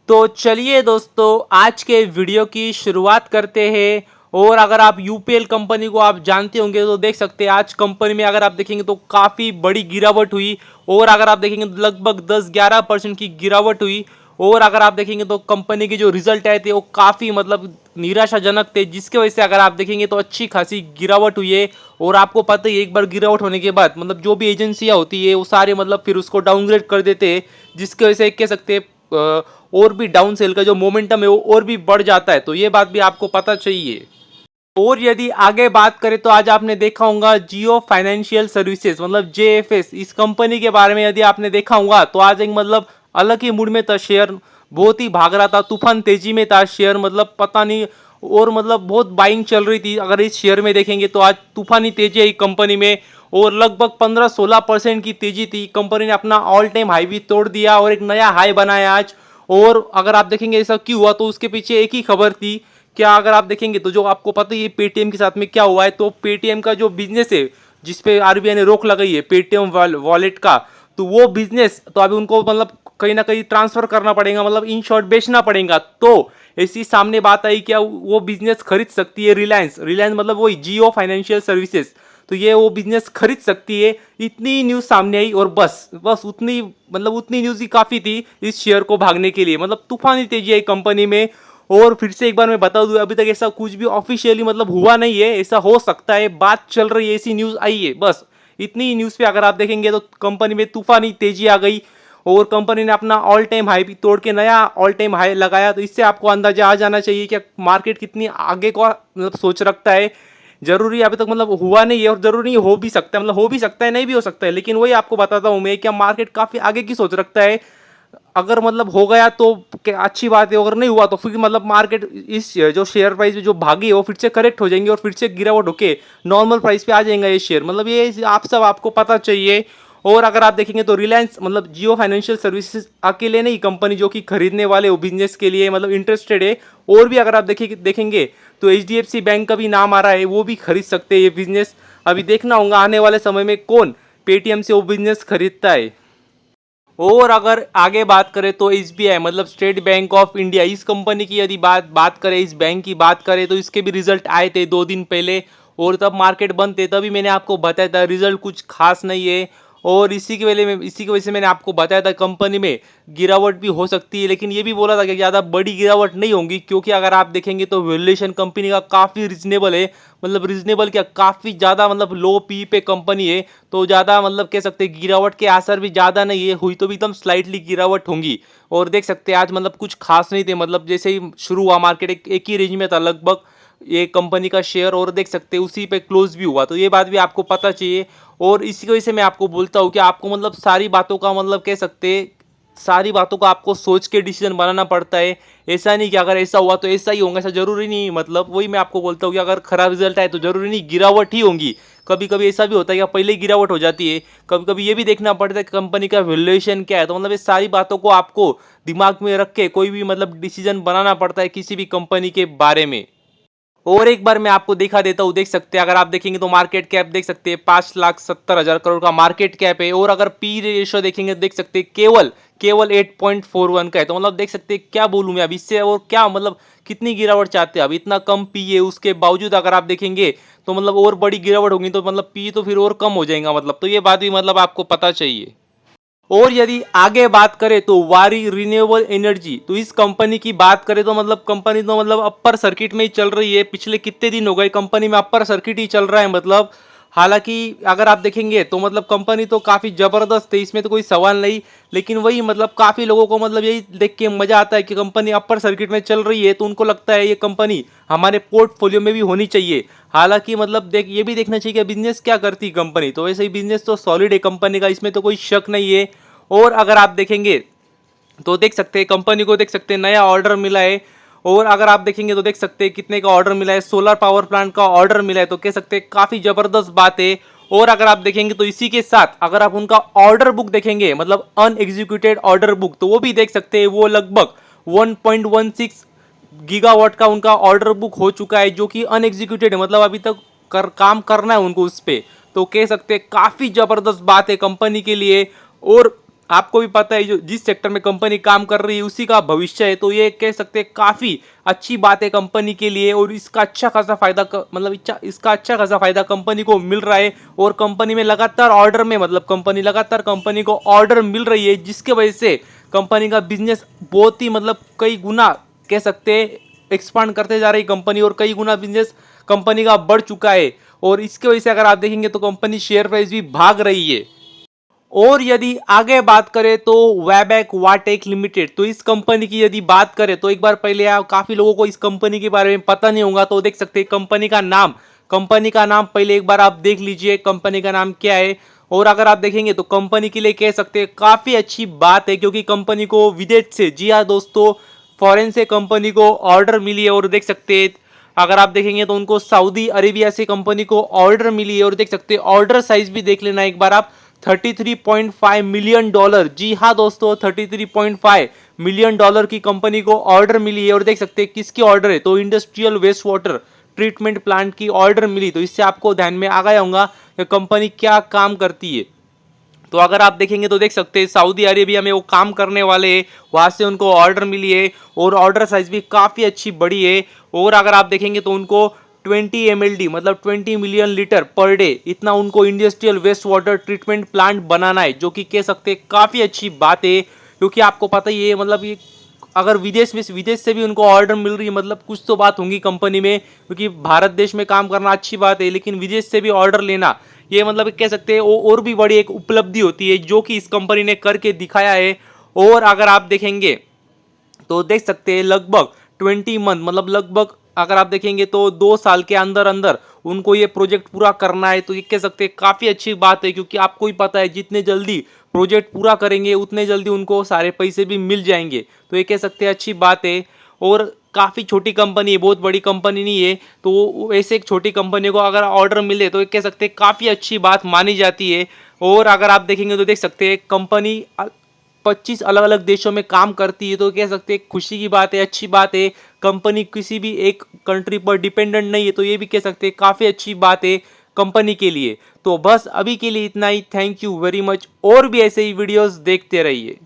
तो चलिए दोस्तों, आज के वीडियो की शुरुआत करते हैं। और अगर आप यूपीएल कंपनी को आप जानते होंगे तो देख सकते हैं आज कंपनी में अगर आप देखेंगे तो काफ़ी बड़ी गिरावट हुई। और अगर आप देखेंगे तो लगभग 10-11% की गिरावट हुई। और अगर आप देखेंगे तो कंपनी के जो रिजल्ट आए थे वो काफ़ी निराशाजनक थे, जिसके वजह से अगर आप देखेंगे तो अच्छी खासी गिरावट हुई है। और आपको पता ही है, एक बार गिरावट होने के बाद जो भी एजेंसियाँ होती है वो सारे फिर उसको डाउनग्रेड कर देते हैं, जिसकी वजह से कह सकते हैं और भी डाउन सेल का जो मोमेंटम है वो और भी बढ़ जाता है। तो ये बात भी आपको पता चाहिए। और यदि आगे बात करें तो आज आपने देखा होगा जियो फाइनेंशियल सर्विसेज जेएफएस, इस कंपनी के बारे में यदि आपने देखा होगा तो आज एक अलग ही मूड में था शेयर। बहुत ही भाग रहा था, तूफान तेजी में था शेयर, पता नहीं। और बहुत बाइंग चल रही थी। अगर इस शेयर में देखेंगे तो आज तूफानी तेजी है कंपनी में। और लगभग 15-16% की तेजी थी। कंपनी ने अपना ऑल टाइम हाई भी तोड़ दिया और एक नया हाई बनाया आज। और अगर आप देखेंगे ऐसा क्यों हुआ तो उसके पीछे एक ही खबर थी। क्या अगर आप देखेंगे तो जो आपको पता ही है पेटीएम के साथ में क्या हुआ है, तो पेटीएम का जो बिजनेस है जिसपे आरबीआई ने रोक लगाई है पेटीएम वॉलेट का, तो वो बिजनेस तो अभी उनको कहीं ना कहीं ट्रांसफर करना पड़ेगा, इन शॉर्ट बेचना पड़ेगा। तो ऐसी सामने बात आई, क्या वो बिजनेस खरीद सकती है रिलायंस। रिलायंस वही जियो फाइनेंशियल सर्विसेज, तो ये वो बिजनेस खरीद सकती है। इतनी न्यूज सामने आई और बस बस उतनी उतनी न्यूज ही काफी थी इस शेयर को भागने के लिए। तूफानी तेजी आई कंपनी में। और फिर से एक बार मैं बता दूं, अभी तक ऐसा कुछ भी ऑफिशियली हुआ नहीं है, ऐसा हो सकता है, बात चल रही है, ऐसी न्यूज आई है, बस इतनी न्यूज पे अगर आप देखेंगे तो कंपनी में तूफानी तेजी आ गई। और कंपनी ने अपना ऑल टाइम हाई भी तोड़ के नया ऑल टाइम हाई लगाया। तो इससे आपको अंदाजा आ जाना चाहिए कि मार्केट कितनी आगे का सोच रखता है। जरूरी अभी तक हुआ नहीं है और जरूरी नहीं हो भी सकता है, हो भी सकता है, नहीं भी हो सकता है, लेकिन वही आपको बताता हूं मैं, क्या मार्केट काफी आगे की सोच रखता है। अगर हो गया तो अच्छी बात है, अगर नहीं हुआ तो फिर मार्केट इस जो शेयर प्राइस जो भागी है वो फिर से करेक्ट हो जाएंगे और फिर से गिरावट होके नॉर्मल प्राइस पे आ जाएगा ये शेयर। ये आप सब आपको पता चाहिए। और अगर आप देखेंगे तो रिलायंस जियो फाइनेंशियल सर्विसेज अकेले नहीं कंपनी जो कि खरीदने वाले वो बिजनेस के लिए इंटरेस्टेड है। और भी अगर आप देखेंगे तो एचडीएफसी बैंक का भी नाम आ रहा है, वो भी खरीद सकते हैं ये बिजनेस। अभी देखना होगा आने वाले समय में कौन पेटीएम से वो बिजनेस खरीदता है। और अगर आगे बात करें तो SBI state bank of India, इस कंपनी की यदि बात करें, इस बैंक की बात करें तो इसके भी रिजल्ट आए थे 2 दिन पहले। और तब मार्केट बंद थे, तभी मैंने आपको बताया था रिजल्ट कुछ खास नहीं है। और इसी की वजह से मैंने आपको बताया था कंपनी में गिरावट भी हो सकती है, लेकिन ये भी बोला था कि ज़्यादा बड़ी गिरावट नहीं होगी, क्योंकि अगर आप देखेंगे तो वैल्यूएशन कंपनी का काफ़ी रिजनेबल है। रिजनेबल क्या, काफ़ी ज़्यादा लो पी पे कंपनी है। तो ज़्यादा कह सकते हैं गिरावट के असर भी ज़्यादा नहीं है, हुई तो भी एकदम स्लाइटली गिरावट होंगी। और देख सकते हैं आज कुछ खास नहीं थे, जैसे ही शुरू हुआ मार्केट एक ही रेंज में था लगभग ये कंपनी का शेयर, और देख सकते हैं उसी पे क्लोज भी हुआ। तो ये बात भी आपको पता चाहिए। और इसी वजह से मैं आपको बोलता हूँ कि आपको सारी बातों का कह सकते हैं सारी बातों को आपको सोच के डिसीजन बनाना पड़ता है। ऐसा नहीं कि अगर ऐसा हुआ तो ऐसा ही होगा, ऐसा जरूरी नहीं। वही मैं आपको बोलता हूँ कि अगर खराब रिजल्ट आए तो जरूरी नहीं गिरावट ही होगी। कभी कभी ऐसा भी होता है कि पहले ही गिरावट हो जाती है। कभी कभी ये भी देखना पड़ता है कि कंपनी का वैल्यूएशन क्या है। तो ये सारी बातों को आपको दिमाग में रख के कोई भी डिसीजन बनाना पड़ता है किसी भी कंपनी के बारे में। और एक बार मैं आपको दिखा देता हूँ, देख सकते हैं अगर आप देखेंगे तो मार्केट कैप देख सकते हैं 5,70,000 करोड़ का मार्केट कैप है। और अगर पी रेशियो देखेंगे तो देख सकते हैं केवल 8.41 का है। तो देख सकते हैं, क्या बोलूँ मैं अब इससे, और क्या कितनी गिरावट चाहते हैं। अब इतना कम पी है, उसके बावजूद अगर आप देखेंगे तो और बड़ी गिरावट होगी तो पी तो फिर और कम हो जाएगा। तो ये बात भी आपको पता चाहिए। और यदि आगे बात करें तो वारी रिन्यूएबल एनर्जी, तो इस कंपनी की बात करें तो कंपनी तो अपर सर्किट में ही चल रही है। पिछले कितने दिन हो गए कंपनी में अपर सर्किट ही चल रहा है। हालांकि अगर आप देखेंगे तो कंपनी तो काफ़ी ज़बरदस्त है, इसमें तो कोई सवाल नहीं। लेकिन वही काफ़ी लोगों को यही देख के मज़ा आता है कि कंपनी अपर सर्किट में चल रही है, तो उनको लगता है ये कंपनी हमारे पोर्टफोलियो में भी होनी चाहिए। हालांकि ये भी देखना चाहिए कि बिजनेस क्या करती है कंपनी। तो वैसे ही बिजनेस तो सॉलिड है कंपनी का, इसमें तो कोई शक नहीं है। और अगर आप देखेंगे तो देख सकते हैं कंपनी को देख सकते हैं नया ऑर्डर मिला है। और अगर आप देखेंगे तो देख सकते हैं कितने का ऑर्डर मिला है, सोलर पावर प्लांट का ऑर्डर मिला है। तो कह सकते हैं काफी जबरदस्त बात है। और अगर आप देखेंगे तो इसी के साथ अगर आप उनका ऑर्डर बुक देखेंगे अनएग्जीक्यूटेड ऑर्डर बुक, तो वो भी देख सकते हैं वो लगभग 1.16 गीगावाट का उनका ऑर्डर बुक हो चुका है, जो कि अनएग्जीक्यूटेड है, अभी तक काम करना है उनको उस पर। तो कह सकते हैं काफी जबरदस्त बात है कंपनी के लिए। और आपको भी पता है जो जिस सेक्टर में कंपनी काम कर रही है उसी का भविष्य है, तो ये कह सकते हैं काफ़ी अच्छी बात है कंपनी के लिए। और इसका अच्छा खासा फायदा मतलब इसका अच्छा खासा फायदा कंपनी को मिल रहा है। और कंपनी में लगातार ऑर्डर में मतलब कंपनी को ऑर्डर मिल रही है, जिसके वजह से कंपनी का बिजनेस बहुत ही मतलब कई गुना कह सकते हैं एक्सपांड करते जा रही कंपनी, और कई गुना बिजनेस कंपनी का बढ़ चुका है। और इसके वजह से अगर आप देखेंगे तो कंपनी शेयर प्राइस भी भाग रही है। और यदि आगे बात करें तो वैबैक वाटेक लिमिटेड, तो इस कंपनी की यदि बात करें तो एक बार पहले काफी लोगों को इस कंपनी के बारे में पता नहीं होगा, तो देख सकते हैं कंपनी का नाम पहले एक बार आप देख लीजिए कंपनी का नाम क्या है। और अगर आप देखेंगे तो कंपनी के लिए कह सकते हैं काफी अच्छी बात है, क्योंकि कंपनी को विदेश से, जी हाँ दोस्तों, फॉरेन से कंपनी को ऑर्डर मिली है। और देख सकते हैं अगर आप देखेंगे तो उनको सऊदी अरेबिया से कंपनी को ऑर्डर मिली है। और देख सकते हैं ऑर्डर साइज भी देख लेना एक बार आप, $33.5 मिलियन। जी हाँ दोस्तों, $33.5 मिलियन की कंपनी को ऑर्डर मिली है। और देख सकते हैं किसकी ऑर्डर है, तो industrial waste water treatment plant की ऑर्डर मिली। तो इससे आपको ध्यान में आ गया होगा कि कंपनी क्या काम करती है। तो अगर आप देखेंगे तो देख सकते हैं सऊदी अरेबिया में वो काम करने वाले हैं, वहां से उनको ऑर्डर मिली है। और ऑर्डर साइज भी काफ़ी अच्छी बड़ी है। और अगर आप देखेंगे तो उनको 20 MLD मतलब 20 मिलियन लीटर पर डे इतना उनको industrial waste water treatment plant बनाना है, जो कि कह सकते हैं काफ़ी अच्छी बात है। क्योंकि आपको पता ही है मतलब ये अगर विदेश से भी उनको ऑर्डर मिल रही है मतलब कुछ तो बात होंगी कंपनी में। क्योंकि भारत देश में काम करना अच्छी बात है, लेकिन विदेश से भी ऑर्डर लेना ये मतलब कह सकते हैं और भी बड़ी एक उपलब्धि होती है, जो कि इस कंपनी ने करके दिखाया है। और अगर आप देखेंगे तो देख सकते हैं लगभग 20 मंथ मतलब लगभग अगर आप देखेंगे तो 2 साल के अंदर अंदर उनको ये प्रोजेक्ट पूरा करना है। तो ये कह सकते हैं काफ़ी अच्छी बात है, क्योंकि आपको ही पता है जितने जल्दी प्रोजेक्ट पूरा करेंगे उतने जल्दी उनको सारे पैसे भी मिल जाएंगे। तो ये कह सकते हैं अच्छी बात है। और काफ़ी छोटी कंपनी है, बहुत बड़ी कंपनी नहीं है। तो ऐसे एक छोटी कंपनी को अगर ऑर्डर मिले तो ये कह सकते हैं काफ़ी अच्छी बात मानी जाती है। और अगर आप देखेंगे तो देख सकते हैं कंपनी 25 अलग अलग देशों में काम करती है। तो कह सकते हैं खुशी की बात है, अच्छी बात है। कंपनी किसी भी एक कंट्री पर डिपेंडेंट नहीं है, तो ये भी कह सकते हैं काफ़ी अच्छी बात है कंपनी के लिए। तो बस अभी के लिए इतना ही। Thank you very much. और भी ऐसे ही वीडियोस देखते रहिए।